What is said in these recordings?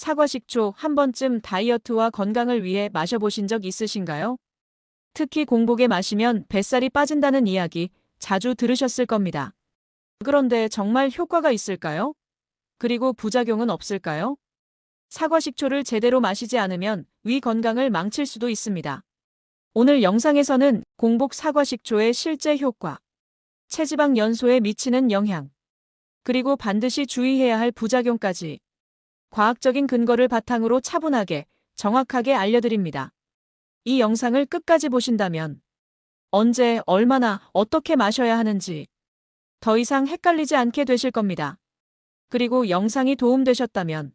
사과식초 한 번쯤 다이어트와 건강을 위해 마셔보신 적 있으신가요? 특히 공복에 마시면 뱃살이 빠진다는 이야기 자주 들으셨을 겁니다. 그런데 정말 효과가 있을까요? 그리고 부작용은 없을까요? 사과식초를 제대로 마시지 않으면 위 건강을 망칠 수도 있습니다. 오늘 영상에서는 공복 사과식초의 실제 효과, 체지방 연소에 미치는 영향, 그리고 반드시 주의해야 할 부작용까지 과학적인 근거를 바탕으로 차분하게, 정확하게 알려드립니다. 이 영상을 끝까지 보신다면 언제, 얼마나, 어떻게 마셔야 하는지 더 이상 헷갈리지 않게 되실 겁니다. 그리고 영상이 도움되셨다면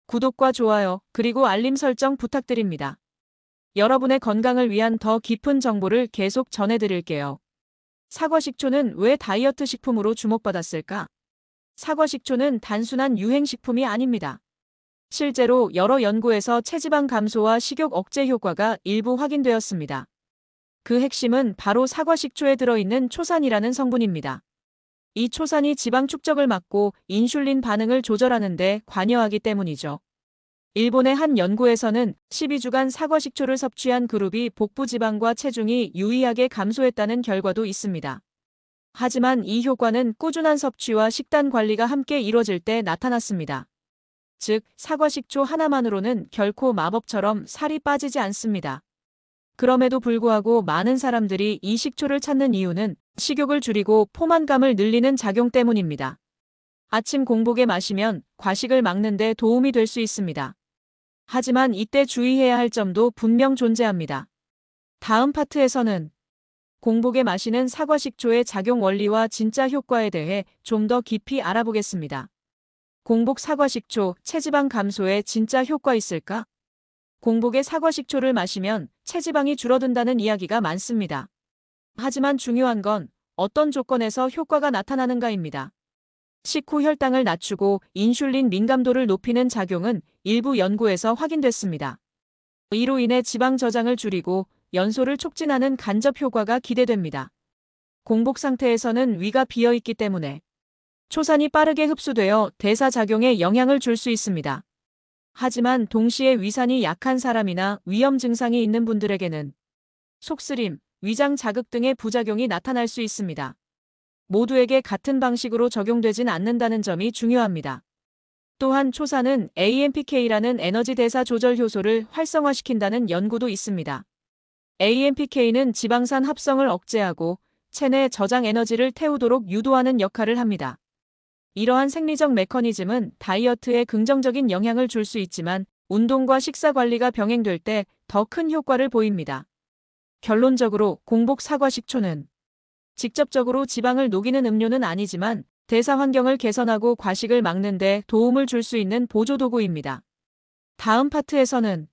구독과 좋아요, 그리고 알림 설정 부탁드립니다. 여러분의 건강을 위한 더 깊은 정보를 계속 전해드릴게요. 사과식초는 왜 다이어트 식품으로 주목받았을까? 사과식초는 단순한 유행식품이 아닙니다. 실제로 여러 연구에서 체지방 감소와 식욕 억제 효과가 일부 확인되었습니다. 그 핵심은 바로 사과식초에 들어있는 초산이라는 성분입니다. 이 초산이 지방 축적을 막고 인슐린 반응을 조절하는 데 관여하기 때문이죠. 일본의 한 연구에서는 12주간 사과식초를 섭취한 그룹이 복부 지방과 체중이 유의하게 감소했다는 결과도 있습니다. 하지만 이 효과는 꾸준한 섭취와 식단 관리가 함께 이뤄질 때 나타났습니다. 즉, 사과식초 하나만으로는 결코 마법처럼 살이 빠지지 않습니다. 그럼에도 불구하고 많은 사람들이 이 식초를 찾는 이유는 식욕을 줄이고 포만감을 늘리는 작용 때문입니다. 아침 공복에 마시면 과식을 막는 데 도움이 될 수 있습니다. 하지만 이때 주의해야 할 점도 분명 존재합니다. 다음 파트에서는 공복에 마시는 사과식초의 작용 원리와 진짜 효과에 대해 좀 더 깊이 알아보겠습니다. 공복 사과식초, 체지방 감소에 진짜 효과 있을까? 공복에 사과식초를 마시면 체지방이 줄어든다는 이야기가 많습니다. 하지만 중요한 건 어떤 조건에서 효과가 나타나는가입니다. 식후 혈당을 낮추고 인슐린 민감도를 높이는 작용은 일부 연구에서 확인됐습니다. 이로 인해 지방 저장을 줄이고 연소를 촉진하는 간접 효과가 기대됩니다. 공복 상태에서는 위가 비어있기 때문에 초산이 빠르게 흡수되어 대사작용에 영향을 줄 수 있습니다. 하지만 동시에 위산이 약한 사람이나 위험 증상이 있는 분들에게는 속쓰림, 위장 자극 등의 부작용이 나타날 수 있습니다. 모두에게 같은 방식으로 적용되진 않는다는 점이 중요합니다. 또한 초산은 AMPK라는 에너지 대사 조절 효소를 활성화시킨다는 연구도 있습니다. AMPK는 지방산 합성을 억제하고 체내 저장 에너지를 태우도록 유도하는 역할을 합니다. 이러한 생리적 메커니즘은 다이어트에 긍정적인 영향을 줄 수 있지만 운동과 식사 관리가 병행될 때 더 큰 효과를 보입니다. 결론적으로 공복 사과식초는 직접적으로 지방을 녹이는 음료는 아니지만 대사 환경을 개선하고 과식을 막는 데 도움을 줄 수 있는 보조도구입니다. 다음 파트에서는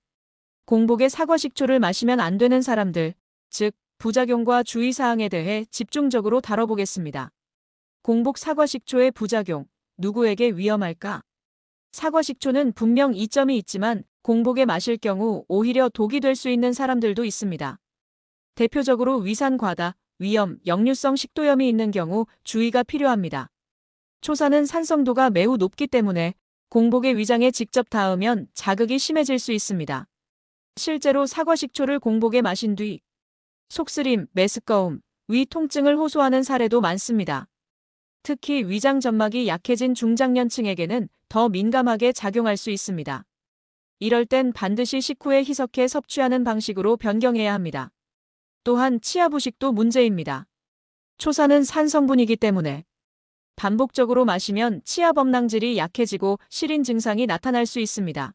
공복에 사과식초를 마시면 안 되는 사람들, 즉 부작용과 주의사항에 대해 집중적으로 다뤄보겠습니다. 공복 사과식초의 부작용, 누구에게 위험할까? 사과식초는 분명 이점이 있지만 공복에 마실 경우 오히려 독이 될 수 있는 사람들도 있습니다. 대표적으로 위산 과다, 위염, 역류성 식도염이 있는 경우 주의가 필요합니다. 초산은 산성도가 매우 높기 때문에 공복에 위장에 직접 닿으면 자극이 심해질 수 있습니다. 실제로 사과식초를 공복에 마신 뒤 속쓰림, 메스꺼움, 위 통증을 호소하는 사례도 많습니다. 특히 위장 점막이 약해진 중장년층에게는 더 민감하게 작용할 수 있습니다. 이럴 땐 반드시 식후에 희석해 섭취하는 방식으로 변경해야 합니다. 또한 치아부식도 문제입니다. 초산은 산 성분이기 때문에 반복적으로 마시면 치아 범랑질이 약해지고 실인 증상이 나타날 수 있습니다.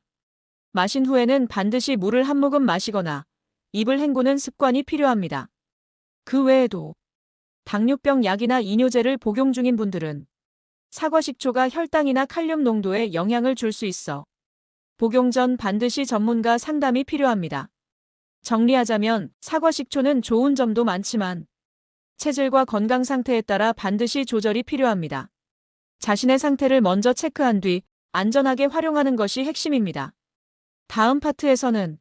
마신 후에는 반드시 물을 한 모금 마시거나 입을 헹구는 습관이 필요합니다. 그 외에도 당뇨병 약이나 이뇨제를 복용 중인 분들은 사과식초가 혈당이나 칼륨 농도에 영향을 줄 수 있어 복용 전 반드시 전문가 상담이 필요합니다. 정리하자면 사과식초는 좋은 점도 많지만 체질과 건강 상태에 따라 반드시 조절이 필요합니다. 자신의 상태를 먼저 체크한 뒤 안전하게 활용하는 것이 핵심입니다. 다음 파트에서는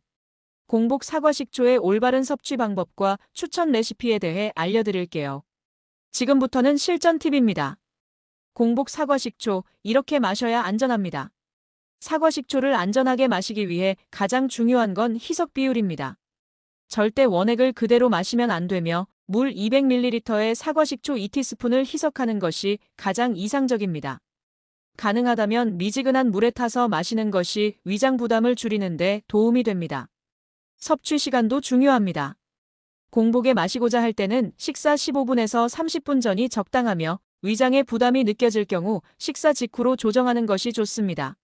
공복 사과식초의 올바른 섭취 방법과 추천 레시피에 대해 알려드릴게요. 지금부터는 실전 팁입니다. 공복 사과식초, 이렇게 마셔야 안전합니다. 사과 식초를 안전하게 마시기 위해 가장 중요한 건 희석 비율입니다. 절대 원액을 그대로 마시면 안 되며 물 200ml에 사과 식초 2티스푼을 희석하는 것이 가장 이상적입니다. 가능하다면 미지근한 물에 타서 마시는 것이 위장 부담을 줄이는 데 도움이 됩니다. 섭취 시간도 중요합니다. 공복에 마시고자 할 때는 식사 15분에서 30분 전이 적당하며 위장에 부담이 느껴질 경우 식사 직후로 조정하는 것이 좋습니다.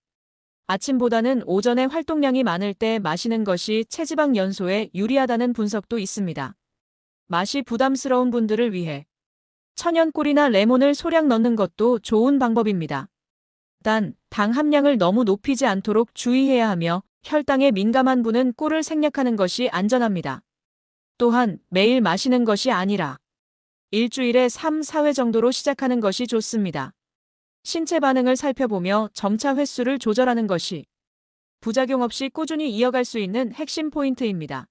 아침보다는 오전에 활동량이 많을 때 마시는 것이 체지방 연소에 유리하다는 분석도 있습니다. 맛이 부담스러운 분들을 위해 천연꿀이나 레몬을 소량 넣는 것도 좋은 방법입니다. 단, 당 함량을 너무 높이지 않도록 주의해야 하며 혈당에 민감한 분은 꿀을 생략하는 것이 안전합니다. 또한 매일 마시는 것이 아니라 일주일에 3, 4회 정도로 시작하는 것이 좋습니다. 신체 반응을 살펴보며 점차 횟수를 조절하는 것이 부작용 없이 꾸준히 이어갈 수 있는 핵심 포인트입니다.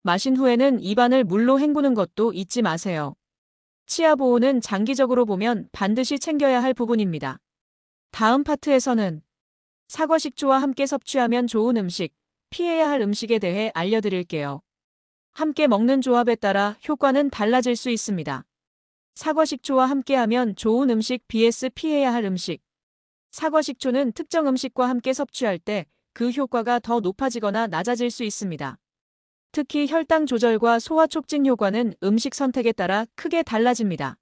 마신 후에는 입안을 물로 헹구는 것도 잊지 마세요. 치아 보호는 장기적으로 보면 반드시 챙겨야 할 부분입니다. 다음 파트에서는 사과 식초와 함께 섭취하면 좋은 음식, 피해야 할 음식에 대해 알려드릴게요. 함께 먹는 조합에 따라 효과는 달라질 수 있습니다. 사과 식초와 함께하면 좋은 음식 vs 피해야 할 음식. 사과 식초는 특정 음식과 함께 섭취할 때 그 효과가 더 높아지거나 낮아질 수 있습니다. 특히 혈당 조절과 소화 촉진 효과는 음식 선택에 따라 크게 달라집니다.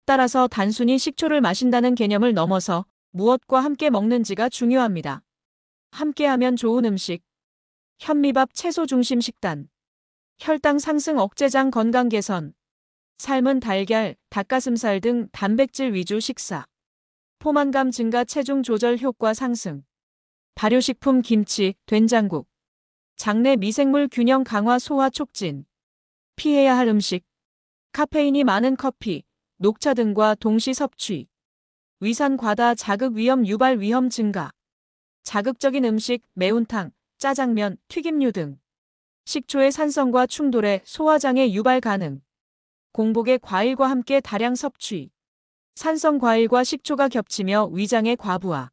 따라서 단순히 식초를 마신다는 개념을 넘어서 무엇과 함께 먹는지가 중요합니다. 함께하면 좋은 음식. 현미밥 채소 중심 식단. 혈당 상승 억제장 건강 개선. 삶은 달걀, 닭가슴살 등 단백질 위주 식사. 포만감 증가 체중 조절 효과 상승. 발효식품 김치, 된장국. 장내 미생물 균형 강화 소화 촉진. 피해야 할 음식. 카페인이 많은 커피, 녹차 등과 동시 섭취. 위산 과다 자극 위험 유발 위험 증가. 자극적인 음식, 매운탕, 짜장면, 튀김류 등. 식초의 산성과 충돌에 소화장애 유발 가능. 공복에 과일과 함께 다량 섭취. 산성 과일과 식초가 겹치며 위장의 과부하.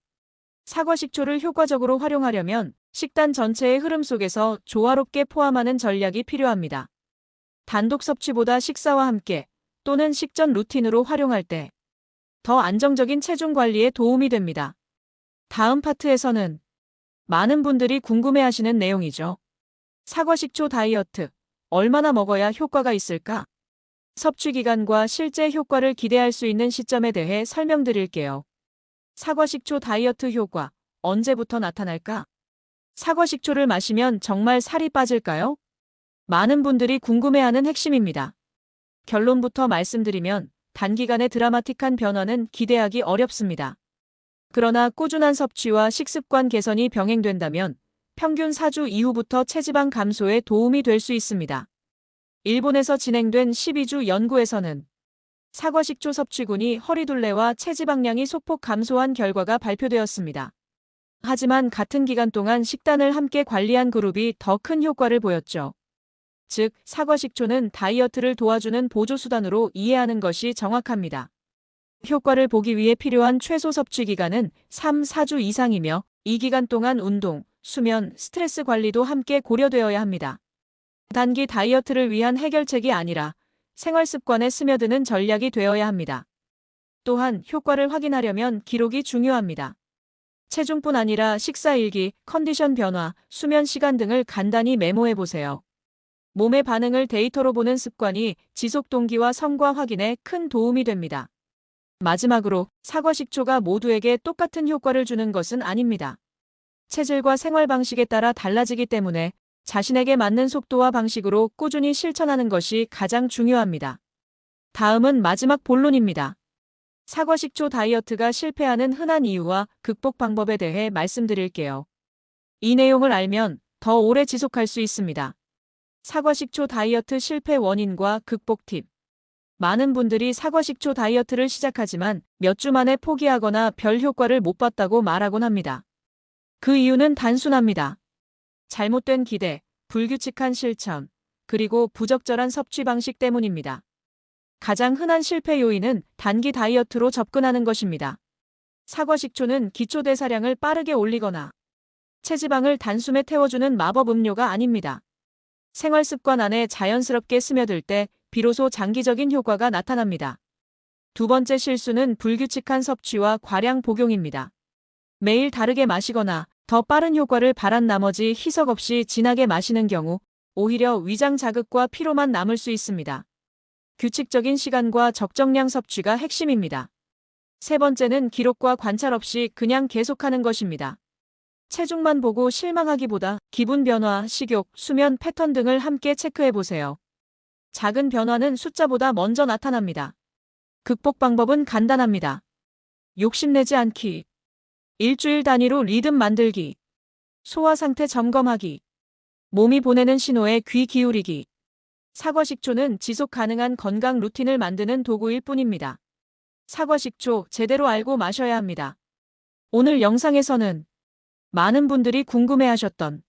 사과 식초를 효과적으로 활용하려면 식단 전체의 흐름 속에서 조화롭게 포함하는 전략이 필요합니다. 단독 섭취보다 식사와 함께 또는 식전 루틴으로 활용할 때 더 안정적인 체중 관리에 도움이 됩니다. 다음 파트에서는 많은 분들이 궁금해하시는 내용이죠. 사과 식초 다이어트, 얼마나 먹어야 효과가 있을까? 섭취 기간과 실제 효과를 기대할 수 있는 시점에 대해 설명드릴게요. 사과 식초 다이어트 효과, 언제부터 나타날까? 사과 식초를 마시면 정말 살이 빠질까요? 많은 분들이 궁금해하는 핵심입니다. 결론부터 말씀드리면 단기간에 드라마틱한 변화는 기대하기 어렵습니다. 그러나 꾸준한 섭취와 식습관 개선이 병행된다면 평균 4주 이후부터 체지방 감소에 도움이 될 수 있습니다. 일본에서 진행된 12주 연구에서는 사과 식초 섭취군이 허리둘레와 체지방량이 소폭 감소한 결과가 발표되었습니다. 하지만 같은 기간 동안 식단을 함께 관리한 그룹이 더 큰 효과를 보였죠. 즉, 사과 식초는 다이어트를 도와주는 보조수단으로 이해하는 것이 정확합니다. 효과를 보기 위해 필요한 최소 섭취 기간은 3, 4주 이상이며 이 기간 동안 운동, 수면, 스트레스 관리도 함께 고려되어야 합니다. 단기 다이어트를 위한 해결책이 아니라 생활 습관에 스며드는 전략이 되어야 합니다. 또한 효과를 확인하려면 기록이 중요합니다. 체중뿐 아니라 식사 일기, 컨디션 변화, 수면 시간 등을 간단히 메모해 보세요. 몸의 반응을 데이터로 보는 습관이 지속 동기와 성과 확인에 큰 도움이 됩니다. 마지막으로 사과 식초가 모두에게 똑같은 효과를 주는 것은 아닙니다. 체질과 생활 방식에 따라 달라지기 때문에 자신에게 맞는 속도와 방식으로 꾸준히 실천하는 것이 가장 중요합니다. 다음은 마지막 본론입니다. 사과 식초 다이어트가 실패하는 흔한 이유와 극복 방법에 대해 말씀드릴게요. 이 내용을 알면 더 오래 지속할 수 있습니다. 사과 식초 다이어트 실패 원인과 극복 팁. 많은 분들이 사과 식초 다이어트를 시작하지만 몇 주 만에 포기하거나 별 효과를 못 봤다고 말하곤 합니다. 그 이유는 단순합니다. 잘못된 기대, 불규칙한 실천, 그리고 부적절한 섭취 방식 때문입니다. 가장 흔한 실패 요인은 단기 다이어트로 접근하는 것입니다. 사과 식초는 기초 대사량을 빠르게 올리거나 체지방을 단숨에 태워주는 마법 음료가 아닙니다. 생활 습관 안에 자연스럽게 스며들 때 비로소 장기적인 효과가 나타납니다. 두 번째 실수는 불규칙한 섭취와 과량 복용입니다. 매일 다르게 마시거나 더 빠른 효과를 바란 나머지 희석 없이 진하게 마시는 경우 오히려 위장 자극과 피로만 남을 수 있습니다. 규칙적인 시간과 적정량 섭취가 핵심입니다. 세 번째는 기록과 관찰 없이 그냥 계속하는 것입니다. 체중만 보고 실망하기보다 기분 변화, 식욕, 수면 패턴 등을 함께 체크해 보세요. 작은 변화는 숫자보다 먼저 나타납니다. 극복 방법은 간단합니다. 욕심내지 않기. 일주일 단위로 리듬 만들기. 소화 상태 점검하기. 몸이 보내는 신호에 귀 기울이기. 사과식초는 지속 가능한 건강 루틴을 만드는 도구일 뿐입니다. 사과식초 제대로 알고 마셔야 합니다. 오늘 영상에서는 많은 분들이 궁금해하셨던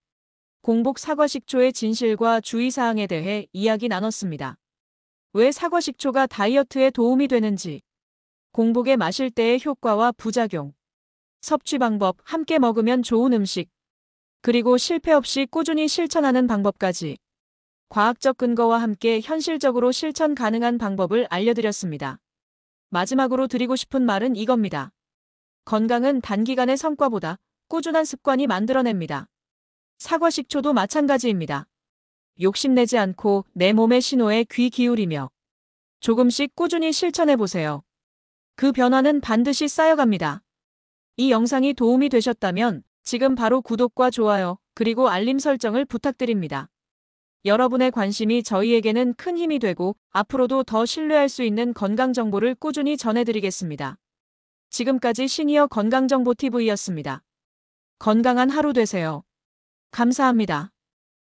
공복 사과식초의 진실과 주의사항에 대해 이야기 나눴습니다. 왜 사과식초가 다이어트에 도움이 되는지, 공복에 마실 때의 효과와 부작용, 섭취 방법, 함께 먹으면 좋은 음식, 그리고 실패 없이 꾸준히 실천하는 방법까지 과학적 근거와 함께 현실적으로 실천 가능한 방법을 알려드렸습니다. 마지막으로 드리고 싶은 말은 이겁니다. 건강은 단기간의 성과보다 꾸준한 습관이 만들어냅니다. 사과식초도 마찬가지입니다. 욕심내지 않고 내 몸의 신호에 귀 기울이며 조금씩 꾸준히 실천해보세요. 그 변화는 반드시 쌓여갑니다. 이 영상이 도움이 되셨다면 지금 바로 구독과 좋아요, 그리고 알림 설정을 부탁드립니다. 여러분의 관심이 저희에게는 큰 힘이 되고 앞으로도 더 신뢰할 수 있는 건강정보를 꾸준히 전해드리겠습니다. 지금까지 시니어 건강정보TV였습니다. 건강한 하루 되세요. 감사합니다.